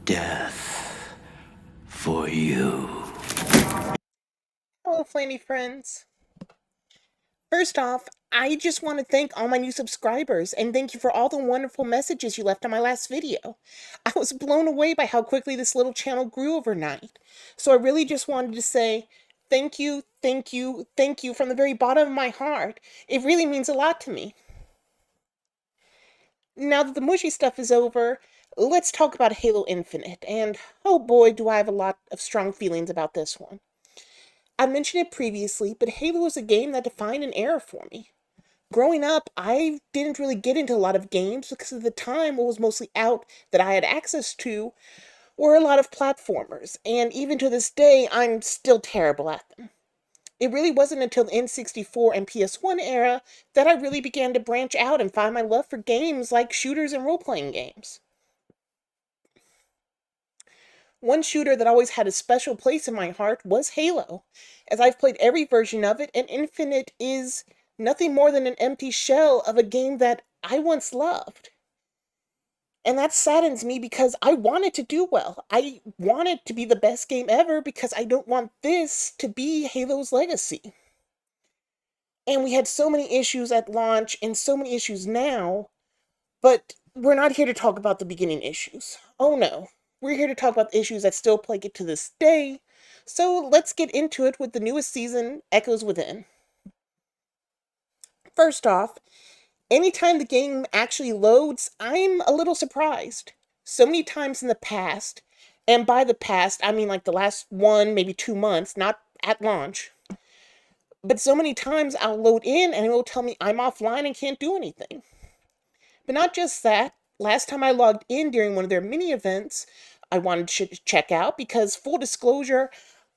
Death for you. Hello, Flanny friends. First off, I just want to thank all my new subscribers and thank you for all the wonderful messages you left on my last video. I was blown away by how quickly this little channel grew overnight. So I really just wanted to say thank you, thank you, thank you from the very bottom of my heart. It really means a lot to me. Now that the mushy stuff is over, let's talk about Halo Infinite, and oh boy, do I have a lot of strong feelings about this one. I mentioned it previously, but Halo is a game that defined an era for me. Growing up, I didn't really get into a lot of games because at the time what was mostly out that I had access to were a lot of platformers, and even to this day, I'm still terrible at them. It really wasn't until the N64 and PS1 era that I really began to branch out and find my love for games like shooters and role-playing games. One shooter that always had a special place in my heart was Halo, as I've played every version of it, and Infinite is nothing more than an empty shell of a game that I once loved. And that saddens me because I want it to do well. I want it to be the best game ever because I don't want this to be Halo's legacy. And we had so many issues at launch and so many issues now, but we're not here to talk about the beginning issues. Oh no. We're here to talk about the issues that still plague it to this day. So let's get into it with the newest season, Echoes Within. First off, anytime the game actually loads, I'm a little surprised. So many times in the past, and by the past, I mean like the last 1, maybe 2 months, not at launch, but so many times I'll load in and it will tell me I'm offline and can't do anything. But not just that, last time I logged in during one of their mini events, I wanted to check out because, full disclosure,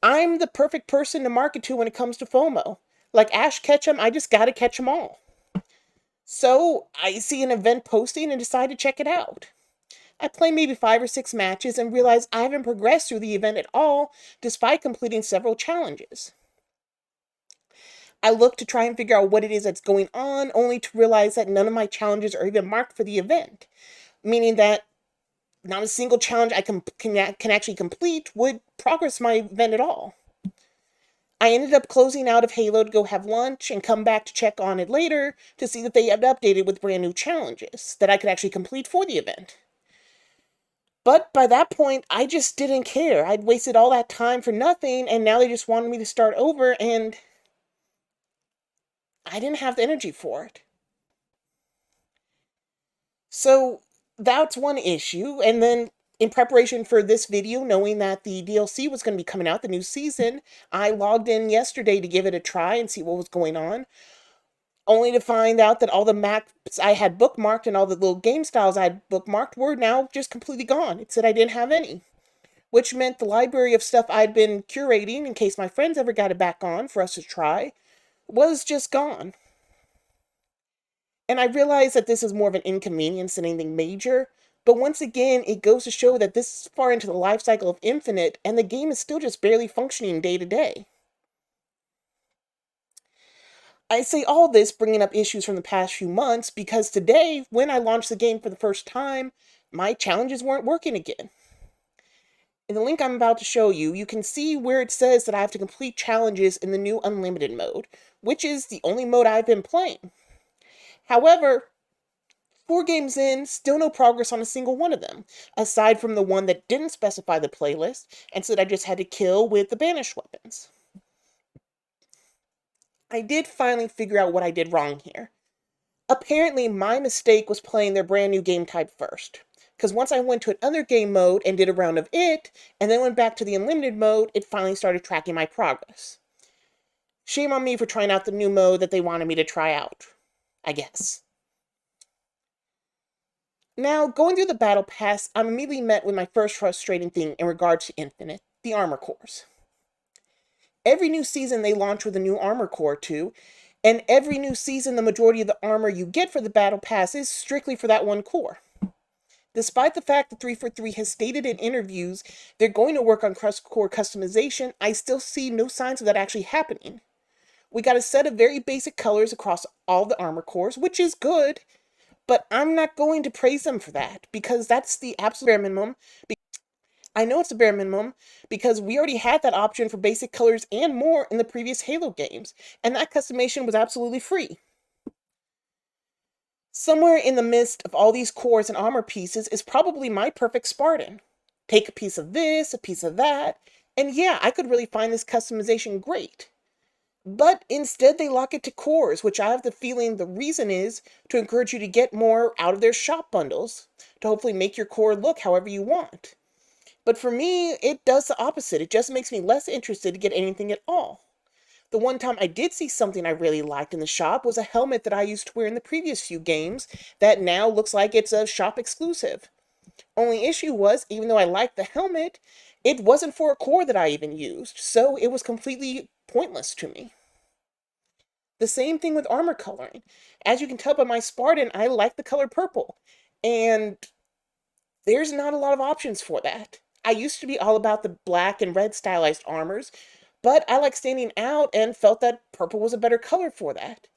I'm the perfect person to market to when it comes to FOMO. Like Ash Ketchum, I just gotta catch them all. So I see an event posting and decide to check it out. I play maybe 5 or 6 matches and realize I haven't progressed through the event at all, despite completing several challenges. I look to try and figure out what it is that's going on, only to realize that none of my challenges are even marked for the event, meaning that not a single challenge I can actually complete would progress my event at all. I ended up closing out of Halo to go have lunch and come back to check on it later to see that they had updated with brand new challenges that I could actually complete for the event. But by that point, I just didn't care. I'd wasted all that time for nothing, and now they just wanted me to start over, and I didn't have the energy for it. So that's one issue, and then in preparation for this video, knowing that the DLC was going to be coming out, the new season, I logged in yesterday to give it a try and see what was going on, only to find out that all the maps I had bookmarked and all the little game styles I had bookmarked were now just completely gone. It said I didn't have any, which meant the library of stuff I'd been curating in case my friends ever got it back on for us to try was just gone. And I realize that this is more of an inconvenience than anything major, but once again, it goes to show that this is far into the life cycle of Infinite, and the game is still just barely functioning day to day. I say all this bringing up issues from the past few months because today, when I launched the game for the first time, my challenges weren't working again. In the link I'm about to show you, you can see where it says that I have to complete challenges in the new Unlimited mode, which is the only mode I've been playing. However, 4 games in, still no progress on a single one of them, aside from the one that didn't specify the playlist and said I just had to kill with the banished weapons. I did finally figure out what I did wrong here. Apparently, my mistake was playing their brand new game type first. Because once I went to another game mode and did a round of it, and then went back to the Unlimited mode, it finally started tracking my progress. Shame on me for trying out the new mode that they wanted me to try out, I guess. Now, going through the battle pass, I'm immediately met with my first frustrating thing in regards to Infinite, the armor cores. Every new season they launch with a new armor core too, and every new season the majority of the armor you get for the battle pass is strictly for that one core. Despite the fact that 343 has stated in interviews they're going to work on core customization, I still see no signs of that actually happening. We got a set of very basic colors across all the armor cores, which is good, but I'm not going to praise them for that, because that's the absolute bare minimum. I know it's a bare minimum because we already had that option for basic colors and more in the previous Halo games, and that customization was absolutely free. Somewhere in the midst of all these cores and armor pieces is probably my perfect Spartan. Take a piece of this, a piece of that, and yeah, I could really find this customization great. But instead, they lock it to cores, which I have the feeling the reason is to encourage you to get more out of their shop bundles, to hopefully make your core look however you want. But for me, it does the opposite. It just makes me less interested to get anything at all. The one time I did see something I really liked in the shop was a helmet that I used to wear in the previous few games that now looks like it's a shop exclusive. Only issue was, even though I liked the helmet, it wasn't for a core that I even used, so it was completely pointless to me. The same thing with armor coloring. As you can tell by my Spartan, I like the color purple, and there's not a lot of options for that. I used to be all about the black and red stylized armors, but I like standing out and felt that purple was a better color for that.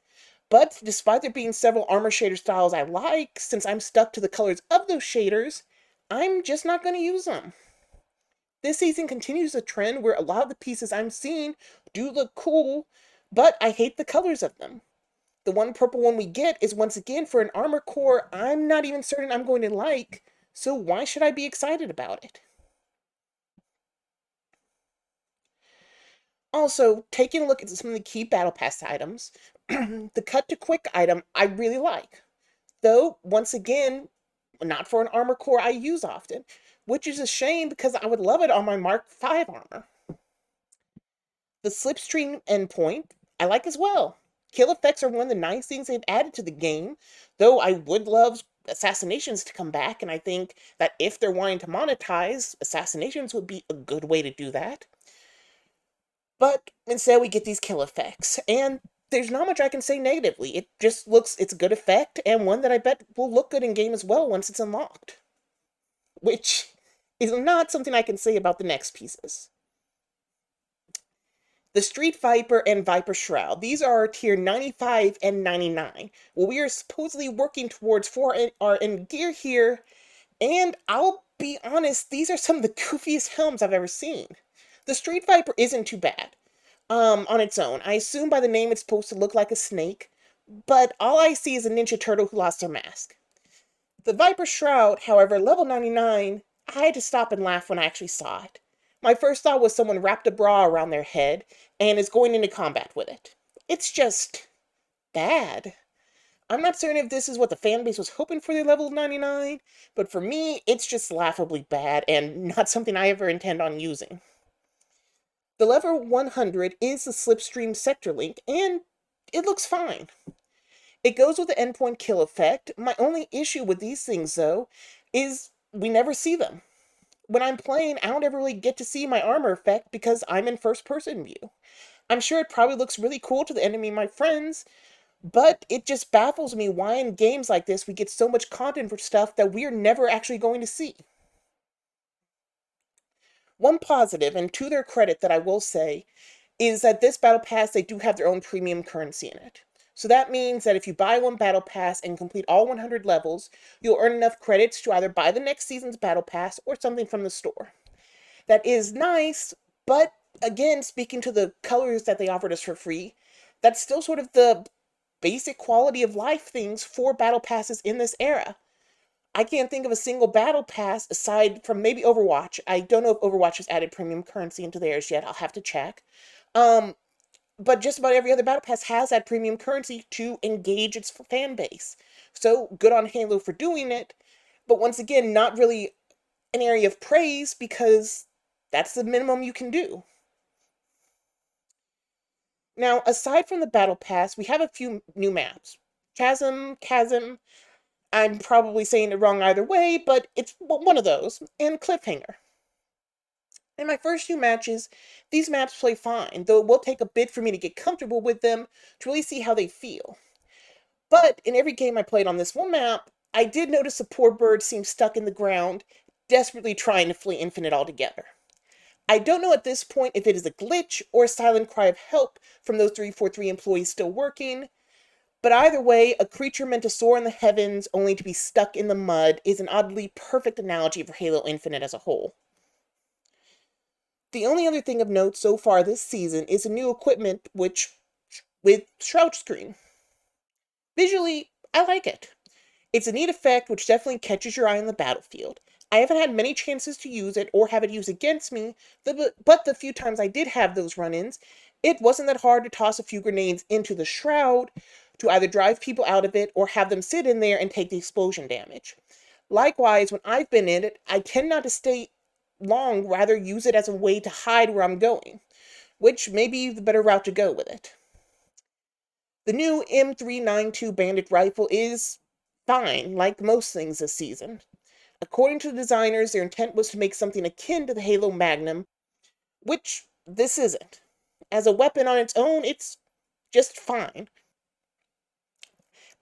But despite there being several armor shader styles I like, since I'm stuck to the colors of those shaders, I'm just not going to use them. This season continues a trend where a lot of the pieces I'm seeing do look cool, but I hate the colors of them. The one purple one we get is once again for an armor core I'm not even certain I'm going to like, so why should I be excited about it? Also, taking a look at some of the key Battle Pass items, the Cut to Quick item I really like. Though, once again, not for an armor core I use often, which is a shame because I would love it on my Mark V armor. The Slipstream endpoint I like as well. Kill effects are one of the nice things they've added to the game, though I would love assassinations to come back, and I think that if they're wanting to monetize, assassinations would be a good way to do that. But instead, we get these kill effects, and there's not much I can say negatively. It just looks, it's a good effect, and one that I bet will look good in game as well once it's unlocked. Which is not something I can say about the next pieces. The Street Viper and Viper Shroud. These are our tier 95 and 99. What we are supposedly working towards for our end gear here, and I'll be honest, these are some of the goofiest helms I've ever seen. The Street Viper isn't too bad on its own. I assume by the name it's supposed to look like a snake, but all I see is a Ninja Turtle who lost their mask. The Viper Shroud, however, level 99, I had to stop and laugh when I actually saw it. My first thought was someone wrapped a bra around their head and is going into combat with it. It's just bad. I'm not certain if this is what the fanbase was hoping for their level 99, but for me, it's just laughably bad and not something I ever intend on using. The level 100 is the Slipstream Sector Link, and it looks fine. It goes with the endpoint kill effect. My only issue with these things, though, is we never see them. When I'm playing, I don't ever really get to see my armor effect because I'm in first-person view. I'm sure it probably looks really cool to the enemy, my friends, but it just baffles me why in games like this we get so much content for stuff that we're never actually going to see. One positive, and to their credit that I will say, is that this Battle Pass, they do have their own premium currency in it. So that means that if you buy one Battle Pass and complete all 100 levels, you'll earn enough credits to either buy the next season's Battle Pass or something from the store. That is nice, but again, speaking to the colors that they offered us for free, that's still sort of the basic quality of life things for Battle Passes in this era. I can't think of a single Battle Pass aside from maybe Overwatch. I don't know if Overwatch has added premium currency into theirs yet. I'll have to check. But just about every other Battle Pass has that premium currency to engage its fan base. So good on Halo for doing it, but once again, not really an area of praise because that's the minimum you can do. Now, aside from the Battle Pass, we have a few new maps. Chasm, I'm probably saying it wrong either way, but it's one of those, and Cliffhanger. In my first few matches, these maps play fine, though it will take a bit for me to get comfortable with them to really see how they feel. But in every game I played on this one map, I did notice the poor bird seemed stuck in the ground, desperately trying to flee Infinite altogether. I don't know at this point if it is a glitch or a silent cry of help from those 343 employees still working, but either way, a creature meant to soar in the heavens only to be stuck in the mud is an oddly perfect analogy for Halo Infinite as a whole. The only other thing of note so far this season is a new equipment with Shroud Screen. Visually, I like it. It's a neat effect which definitely catches your eye on the battlefield. I haven't had many chances to use it or have it used against me, but the few times I did have those run-ins, it wasn't that hard to toss a few grenades into the shroud to either drive people out of it or have them sit in there and take the explosion damage. Likewise, when I've been in it, I tend not to stay long, rather use it as a way to hide where I'm going, which may be the better route to go with it. The new M392 Bandit rifle is fine, like most things this season. According to the designers, their intent was to make something akin to the Halo Magnum, which this isn't. As a weapon on its own, it's just fine.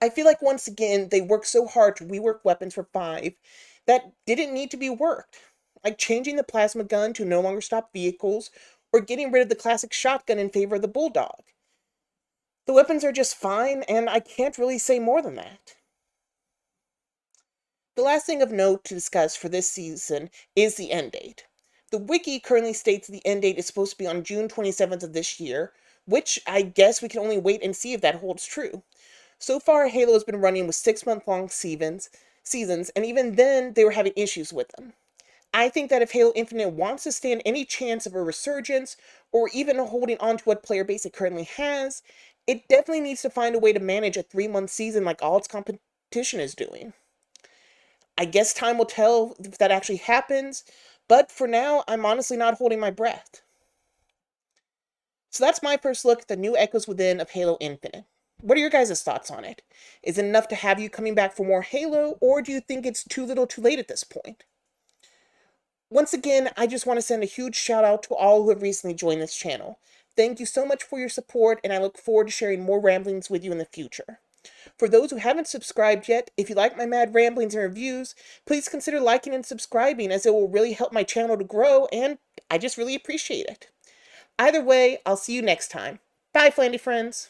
I feel like once again, they worked so hard to rework weapons for 5 that didn't need to be worked, like changing the plasma gun to no longer stop vehicles, or getting rid of the classic shotgun in favor of the Bulldog. The weapons are just fine, and I can't really say more than that. The last thing of note to discuss for this season is the end date. The wiki currently states the end date is supposed to be on June 27th of this year, which I guess we can only wait and see if that holds true. So far, Halo has been running with 6-month-long seasons, and even then, they were having issues with them. I think that if Halo Infinite wants to stand any chance of a resurgence, or even holding on to what player base it currently has, it definitely needs to find a way to manage a 3-month season like all its competition is doing. I guess time will tell if that actually happens, but for now, I'm honestly not holding my breath. So that's my first look at the new Echoes Within of Halo Infinite. What are your guys' thoughts on it? Is it enough to have you coming back for more Halo, or do you think it's too little too late at this point? Once again, I just want to send a huge shout out to all who have recently joined this channel. Thank you so much for your support, and I look forward to sharing more ramblings with you in the future. For those who haven't subscribed yet, if you like my mad ramblings and reviews, please consider liking and subscribing, as it will really help my channel to grow, and I just really appreciate it. Either way, I'll see you next time. Bye, Flandy friends!